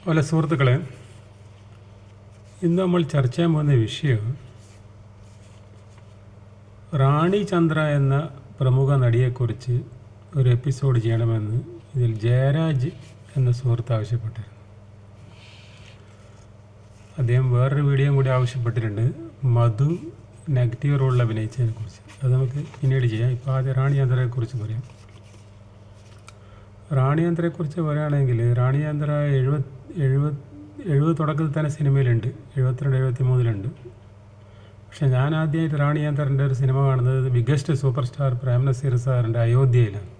പല സുഹൃത്തുക്കളെ, ഇന്ന് നമ്മൾ ചർച്ച ചെയ്യാൻ പോകുന്ന വിഷയം റാണി ചന്ദ്ര എന്ന പ്രമുഖ നടിയെക്കുറിച്ച് ഒരു എപ്പിസോഡ് ചെയ്യണമെന്ന് ഇതിൽ ജയരാജ് എന്ന സുഹൃത്ത് ആവശ്യപ്പെട്ടിരുന്നു. അദ്ദേഹം വേറൊരു വീഡിയോയും കൂടി ആവശ്യപ്പെട്ടിട്ടുണ്ട്, മധു നെഗറ്റീവ് റോളിൽ അഭിനയിച്ചതിനെക്കുറിച്ച്. അത് നമുക്ക് പിന്നീട് ചെയ്യാം. ഇപ്പോൾ ആദ്യം റാണി ചന്ദ്രയെക്കുറിച്ച് പറയാം. റാണി ചന്ദ്രയെക്കുറിച്ച് പറയുകയാണെങ്കിൽ, റാണി ചന്ദ്ര 70 തുടക്കത്തിൽ തന്നെ സിനിമയിലുണ്ട്, 72-73 പക്ഷേ ഞാൻ ആദ്യമായിട്ട് റാണി ചന്ദ്രൻ്റെ ഒരു സിനിമ കാണുന്നത് biggest super star Prem Nazir സാറിൻ്റെ അയോധ്യയിലാണ്.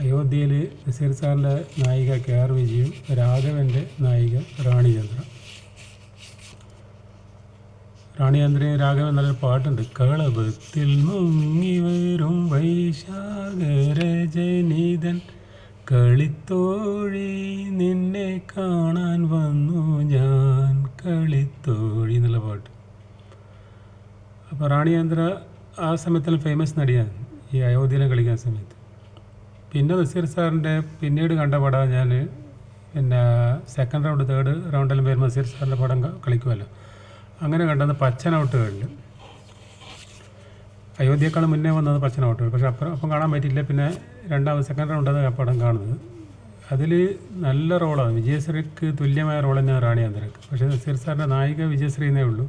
അയോധ്യയിൽ നസീർ സാറിൻ്റെ നായിക KR വിജയും രാഘവൻ്റെ നായിക റാണി ചന്ദ്ര. റാണി ചന്ദ്രയും രാഘവൻ നല്ലൊരു പാട്ടുണ്ട്, കളഭത്തിൽ മുങ്ങി വരും വൈശാഖരജനിതൻ കളിത്തോഴി നിന്നെ കാണാൻ വന്നു ഞാൻ കളിത്തോഴി എന്നുള്ള പാട്ട്. അപ്പോൾ റാണി ചന്ദ്ര ആ സമയത്തുള്ള ഫേമസ് നടിയാണ് ഈ അയോധ്യയിലും കളിക്കുന്ന സമയത്ത്. പിന്നെ നസീർ സാറിൻ്റെ പിന്നീട് കണ്ട പടം ഞാൻ സെക്കൻഡ് റൗണ്ട് തേർഡ് റൗണ്ടിലും വരുമ്പോൾ നസീർ സാറിൻ്റെ പടം കളിക്കുമല്ലോ, അങ്ങനെ കണ്ടത് പച്ചനൗട്ടുകളിൽ. അയോധ്യയേക്കാൾ മുന്നേ വന്നത് പച്ചനൗട്ടുകൾ, പക്ഷേ അപ്പം കാണാൻ പറ്റിയില്ല. പിന്നെ സെക്കൻഡ് റൗണ്ടാണ് ആ പടം കാണുന്നത്. അതിൽ നല്ല റോളാണ്, വിജയശ്രീക്ക് തുല്യമായ റോൾ തന്നെയാണ് റാണി ചന്ദ്രക്ക്. പക്ഷേ നസീർ സാറിൻ്റെ നായിക വിജയശ്രീന്നേ ഉള്ളൂ,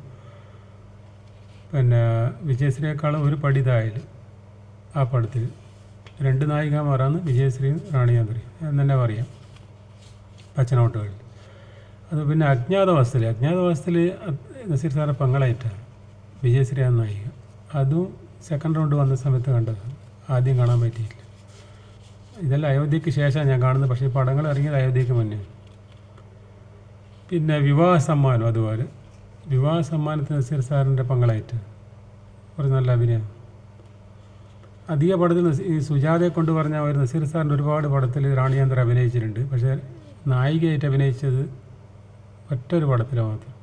പിന്നെ വിജയശ്രീയേക്കാൾ ഒരു പടി താഴെ ആ പടത്തിൽ. 2 നായികമാരാണ് വിജയശ്രീയും റാണി ചന്ദ്രയും എന്ന് തന്നെ പറയാം പച്ചനോട്ടുകളിൽ. അത് പിന്നെ അജ്ഞാതവാസത്തിൽ നസീർ സാറിൻ്റെ പങ്കളായിട്ടാണ് വിജയശ്രീ എന്ന നായിക. അതും സെക്കൻഡ് റൗണ്ട് വന്ന സമയത്ത് കണ്ടതാണ്, ആദ്യം കാണാൻ പറ്റിയില്ല. ഇതെല്ലാം അയോധ്യയ്ക്ക് ശേഷമാണ് ഞാൻ കാണുന്നത്, പക്ഷേ ഈ പടങ്ങൾ ഇറങ്ങിയത് അയോധ്യയ്ക്ക് മുന്നേ. പിന്നെ വിവാഹ സമ്മാനം, അതുപോലെ വിവാഹ സമ്മാനത്തിന് നസീർ സാറിൻ്റെ പങ്കളായിട്ട് കുറച്ച് നല്ല അഭിനയം. അധിക പടത്തിൽ ഈ സുജാതയെ കൊണ്ട് പറഞ്ഞ ഒരു നസീർ സാറിൻ്റെ ഒരുപാട് പടത്തിൽ റാണി ചന്ദ്ര അഭിനയിച്ചിട്ടുണ്ട്, പക്ഷേ നായികയായിട്ട് അഭിനയിച്ചത് ഒറ്റൊരു പടത്തിൽ മാത്രം,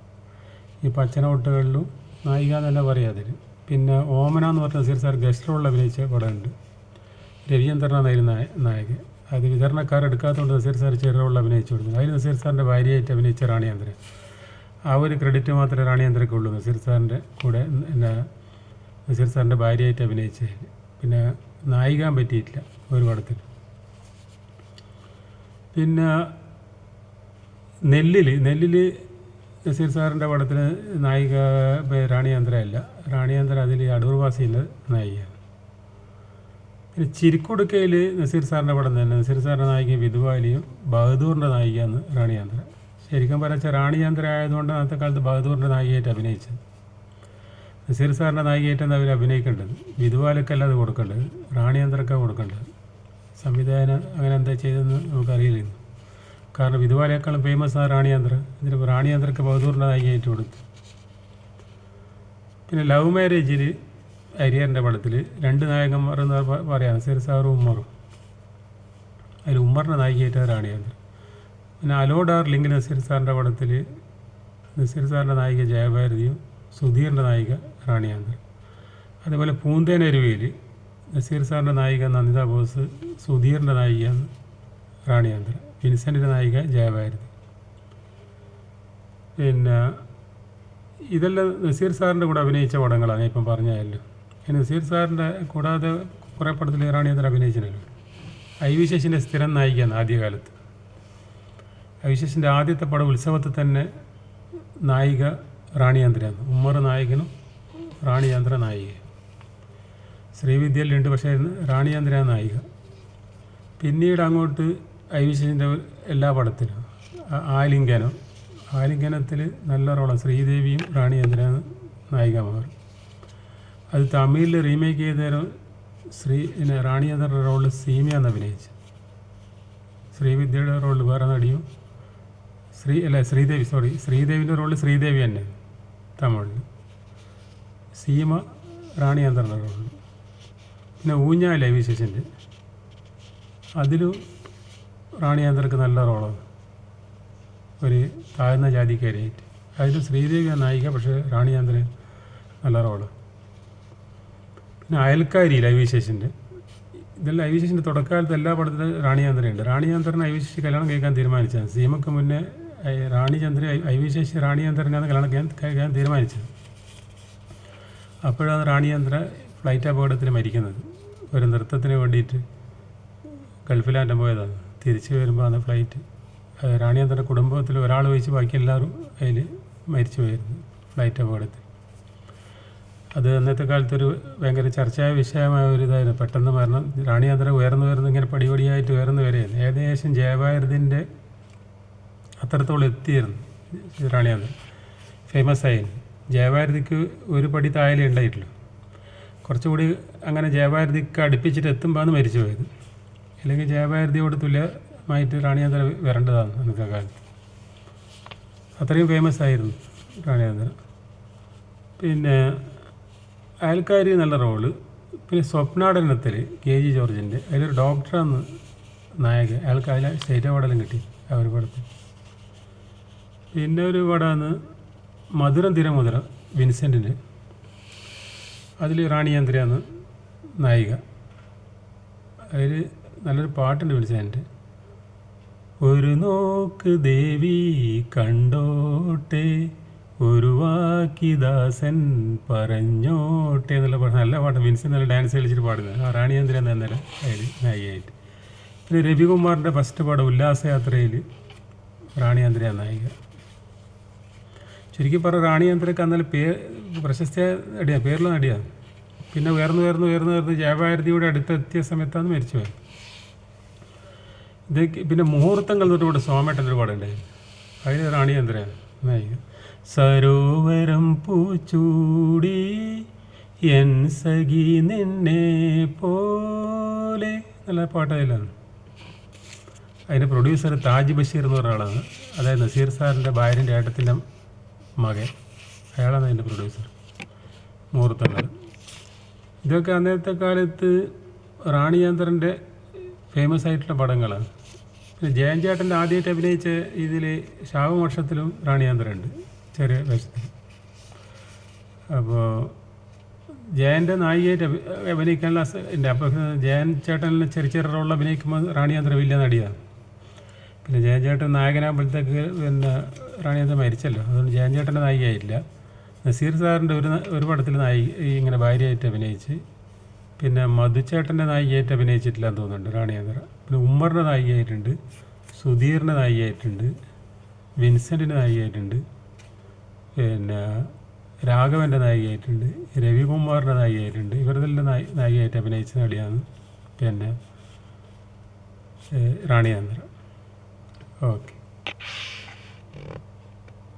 ഈ പച്ചനോട്ടുകളിലും നായിക എന്ന് തന്നെ പറയാം അതിൽ. പിന്നെ ഓമന എന്ന് പറഞ്ഞ നസീർ സാർ ഗസ്റ്റ് റോളിൽ അഭിനയിച്ച പടമുണ്ട്, രവിചന്ദ്രനായിരുന്നു നായകൻ. അത് വിതരണക്കാരെടുക്കാത്തതുകൊണ്ട് നസീർ സാർ ചെറിയ റോളിൽ അഭിനയിച്ചു കൊടുക്കുന്നു. അതിൽ നസീർ സാറിൻ്റെ ഭാര്യയായിട്ട് അഭിനയിച്ച റാണി ചന്ദ്ര. ആ ഒരു ക്രെഡിറ്റ് മാത്രമേ റാണി ചന്ദ്രയ്ക്ക് ഉള്ളൂ, നസീർ സാറിൻ്റെ കൂടെ നസീർ സാറിൻ്റെ ഭാര്യയായിട്ട് അഭിനയിച്ചതിൽ. പിന്നെ നായികാൻ പറ്റിയിട്ടില്ല ഒരു പടത്തിൽ. പിന്നെ നെല്ലിൽ നസീർ സാറിൻ്റെ പടത്തിൽ നായിക റാണി ചന്ദ്ര അല്ല, റാണി ചന്ദ്ര അതിൽ അടൂർവാസിൻ്റെ നായികയാണ്. പിന്നെ ചിരിക്കൊടുക്കയിൽ നസീർ സാറിൻ്റെ പടം തന്നെ, നസീർ സാറിൻ്റെ നായിക വിധുവാലിയും ബഹദൂറിൻ്റെ നായികയാണ് റാണി ചന്ദ്ര. ശരിക്കും പറഞ്ഞാൽ റാണി ചന്ദ്ര ആയതുകൊണ്ട് അന്നത്തെ കാലത്ത് ബഹദൂറിൻ്റെ നായികയായിട്ട് അഭിനയിച്ചത്. നസീർ സാറിൻ്റെ നായികയായിട്ടാണ് അവർ അഭിനയിക്കേണ്ടത്, വിധുവാലക്കല്ല അത് കൊടുക്കേണ്ടത്, റാണി ചന്ദ്രക്കാണ് കൊടുക്കേണ്ടത്. സംവിധാനം അങ്ങനെ എന്താ ചെയ്തതെന്ന് നമുക്കറിയില്ല. കാരണം വിധുവാലയേക്കാളും ഫേമസ് ആ റാണി ചന്ദ്ര. ഇതിലിപ്പോൾ റാണി ചന്ദ്രക്ക് ബഹദൂറിൻ്റെ നായികയായിട്ട് കൊടുത്തു. പിന്നെ ലവ് മാരേജിൽ ഹരിഹരൻ്റെ പടത്തിൽ 2 നായകന്മാർ എന്ന് പറയാം, നസീർ സാറും ഉമ്മറും. അതിൽ ഉമ്മറിൻ്റെ നായികയായിട്ടാണ് റാണി ചന്ദ്ര. പിന്നെ അലോ ഡാർലിംഗ് നസീർ സാറിൻ്റെ പടത്തിൽ നസീർ സാറിൻ്റെ നായിക ജയഭാരതിയും സുധീറിൻ്റെ നായിക റാണി ചന്ദ്ര. അതേപോലെ പൂന്തേനരുവിയിൽ നസീർ സാറിൻ്റെ നായിക നന്ദിത ബോസ്, സുധീറിൻ്റെ നായിക റാണി ചന്ദ്ര, വിൻസെൻറ്റിൻ്റെ നായിക ജയഭാരതി. പിന്നെ ഇതെല്ലാം നസീർ സാറിൻ്റെ കൂടെ അഭിനയിച്ച പടങ്ങളാണ് ഇപ്പം പറഞ്ഞായല്ലോ. നസീർ സാറിൻ്റെ കൂടാതെ കുറേ പടത്തിൽ റാണി ചന്ദ്ര അഭിനയിച്ചിട്ടുണ്ടല്ലോ. ഐ വി ശശിൻ്റെ സ്ഥിരം നായികയാണ് ആദ്യകാലത്ത്. ഐ വി ശശിൻ്റെ ആദ്യത്തെ പടം ഉത്സവത്തിൽ തന്നെ നായിക റാണി ചന്ദ്രയാണ്, ഉമ്മർ നായകനും റാണി ചന്ദ്ര നായിക. ശ്രീവിദ്യയിലുണ്ട്, പക്ഷേ റാണി ചന്ദ്രയാണ് നായിക. പിന്നീട് അങ്ങോട്ട് ഐ വി ശശിൻ്റെ എല്ലാ പടത്തിലും ആലിംഗനത്തിൽ നല്ല റോളാണ്, ശ്രീദേവിയും റാണി ചന്ദ്രയാണ് നായികമാർ. അത് തമിഴിൽ റീമേക്ക് ചെയ്ത റാണി ചന്ദ്രയുടെ റോളിൽ സീമയാണ് അഭിനയിച്ചത്. ശ്രീവിദ്യയുടെ റോളിൽ വേറെ നടിയും ശ്രീദേവിൻ്റെ റോളിൽ ശ്രീദേവി തന്നെ തമിഴിൽ, സീമ റാണി ചന്ദ്രൻ്റെ റോളിൽ. പിന്നെ ഊഞ്ഞാൽ ഐ വി ശശിൻ്റെ, അതിലും റാണി ചന്ദ്രക്ക് നല്ല റോളാണ്, ഒരു താഴ്ന്ന ജാതിക്കാരിയായിട്ട്. അതിൽ ശ്രീദേവിയാണ് നായിക, പക്ഷേ റാണി ചന്ദ്രൻ നല്ല റോളാണ്. പിന്നെ അയൽക്കാരിയിൽ ഐ വി ശശിൻ്റെ ഇതെല്ലാം ഐ വി ശശിൻ്റെ തുടക്കകാലത്ത് എല്ലാ പടത്തിലും റാണിചന്ദ്രനുണ്ട്. റാണിചന്ദ്രൻ ഐ വി ശശി കല്യാണം കഴിക്കാൻ തീരുമാനിച്ചത്. സീമക്ക് മുന്നേ റാണിചന്ദ്രൻ ഐ വി ശശി റാണിചന്ദ്രനാണ് കല്യാണം കഴിക്കാൻ തീരുമാനിച്ചത്. അപ്പോഴാണ് റാണിചന്ദ്ര ഫ്ലൈറ്റ് അപകടത്തിൽ മരിക്കുന്നത്. ഒരു നൃത്തത്തിന് വേണ്ടിയിട്ട് ഗൾഫിലാൻഡ് പോയതാണ്. തിരിച്ചു വരുമ്പോൾ ആണ് ഫ്ലൈറ്റ്. റാണിചന്ദ്രൻ്റെ കുടുംബത്തിൽ ഒരാൾ ഒഴിച്ച് ബാക്കി എല്ലാവരും അതിൽ മരിച്ചു പോയിരുന്നു ഫ്ലൈറ്റ് അപകടത്തിൽ. അത് അന്നത്തെ കാലത്തൊരു ഭയങ്കര ചർച്ചയായ വിഷയമായ ഒരു ഇതായിരുന്നു. പെട്ടെന്ന് മരണം. റാണിചന്ദ്രൻ ഉയർന്നു ഇങ്ങനെ പടിപടിയായിട്ട് ഉയർന്നു വരികയായിരുന്നു. ഏകദേശം ജയഭാരതിൻ്റെ അത്രത്തോളം എത്തിയിരുന്നു റാണിചന്ദ്രൻ. ഫേമസ് ആയിരുന്നു. ജയഭാരതിക്ക് ഒരു പടി താഴെ ഉണ്ടായിട്ടുള്ളൂ. കുറച്ചുകൂടി അങ്ങനെ ജയഭാരതിക്ക് അടുപ്പിച്ചിട്ട് എത്തുമ്പോഴാണ് മരിച്ചു പോയത്. അല്ലെങ്കിൽ ജയഭാരതിയോട് തുല്യമായിട്ട് റാണിചന്ദ്രൻ വരേണ്ടതാണ് അന്നത്തെ കാലത്ത്. അത്രയും ഫേമസ് ആയിരുന്നു റാണിചന്ദ്രൻ. പിന്നെ അയൽക്കാരി നല്ല റോള്. പിന്നെ സ്വപ്നാടനത്തിൽ KG ജോർജിൻ്റെ അതിലൊരു ഡോക്ടറാണ് നായകൻ. അയാൾക്ക് അതിൽ സ്റ്റേറ്റ് അവാർഡെല്ലാം കിട്ടി ആ ഒരു പടത്തിൽ. പിന്നെ ഒരു പടമാണ് മധുരം തിരമധുരം വിൻസെൻറ്റിന്. അതിൽ റാണിചന്ദ്രയാണ് നായിക. അതിൽ നല്ലൊരു പാട്ടുണ്ട് വിൻസെൻറ്റ്. ഒരു നോക്ക് ദേവി കണ്ടോട്ടെ ഒരു വാക്കിദാസൻ പറഞ്ഞോട്ടെ എന്നുള്ള പാട്ട്. നല്ല പാട്ട്. വിൻസെൻ്റ് നല്ല ഡാൻസ് കളിച്ചിട്ട് പാടുന്നത്. റാണിചന്ദ്രൻ അന്നേരം അതിൽ നായികയായിട്ട്. പിന്നെ രവികുമാറിൻ്റെ ഫസ്റ്റ് പാടം ഉല്ലാസയാത്രയിൽ റാണിചന്ദ്രൻ നായിക. ശരിക്കും പറഞ്ഞ റാണിചന്ദ്രക്ക് അന്നേരം പ്രശസ്ത നടിയാണ്, പേരുള്ള നടിയാണ്. പിന്നെ ഉയർന്നു ജയഭാരതിയുടെ അടുത്തെത്തിയ സമയത്താണ് മരിച്ചു പോയത്. ഇത് പിന്നെ മുഹൂർത്തങ്ങൾ തൊട്ട് സോമേട്ടൻ്റെ ഒരു പാടം ഉണ്ടായിരുന്നു. അതിൽ റാണിചന്ദ്രൻ നായിക. സരോവരം പൂച്ചൂടി എൻ സഖി നിന്നെ പോലെ നല്ല പാട്ടതിലാണ്. അതിൻ്റെ പ്രൊഡ്യൂസർ താജ് ബഷീർ എന്ന് പറഞ്ഞ ആളാണ്. അതായത് നസീർ സാറിൻ്റെ ഭാര്യൻ്റെ ഏട്ടത്തിൻ്റെ മകൻ. അയാളാണ് അതിൻ്റെ പ്രൊഡ്യൂസർ. മുഹൂർത്തങ്ങൾ ഇതൊക്കെ അന്നത്തെ കാലത്ത് റാണിചന്ദ്രൻ്റെ ഫേമസ് ആയിട്ടുള്ള പടങ്ങളാണ്. പിന്നെ ജയൻ ചേട്ടൻ്റെ ആദ്യമായിട്ട് അഭിനയിച്ച ഇതിൽ ശാപമോക്ഷത്തിലും റാണിചന്ദ്രൻ ഉണ്ട്, ചെറിയ വേഷത്തിൽ. അപ്പോൾ ജയൻ്റെ നായികയായിട്ട് അഭിനയിക്കാനുള്ള ഉണ്ട്. അപ്പോൾ ജയൻ ചേട്ടനിൽ ചെറിയ റോളിൽ അഭിനയിക്കുമ്പോൾ റാണിചന്ദ്രൻ വലിയ നടിയാണ്. പിന്നെ ജയൻ ചേട്ടൻ നായകനാകുമ്പോഴത്തേക്ക് പിന്നെ റാണിചന്ദ്രൻ മരിച്ചല്ലോ, അതുകൊണ്ട് ജയൻ ചേട്ടൻ്റെ നായികയായിട്ടില്ല. നസീർ സാറിൻ്റെ ഒരു പടത്തിൽ ഇങ്ങനെ ഭാര്യയായിട്ട് അഭിനയിച്ച്. പിന്നെ മധുച്ചേട്ടൻ്റെ നായികയായിട്ട് അഭിനയിച്ചിട്ടില്ല എന്ന് തോന്നുന്നുണ്ട് റാണിചന്ദ്ര. പിന്നെ ഉമ്മറിൻ്റെ നായികയായിട്ടുണ്ട്, സുധീറിൻ്റെ നായികയായിട്ടുണ്ട്, വിൻസെൻറ്റിൻ്റെ നായികയായിട്ടുണ്ട്, പിന്നെ രാഘവൻ്റെ നായികയായിട്ടുണ്ട്, രവികുമാറിൻ്റെ നായികയായിട്ടുണ്ട്. ഇവരെല്ലാം നായികയായിട്ട് അഭിനയിച്ച നടിയാണ് പിന്നെ റാണിചന്ദ്ര. ഓക്കെ.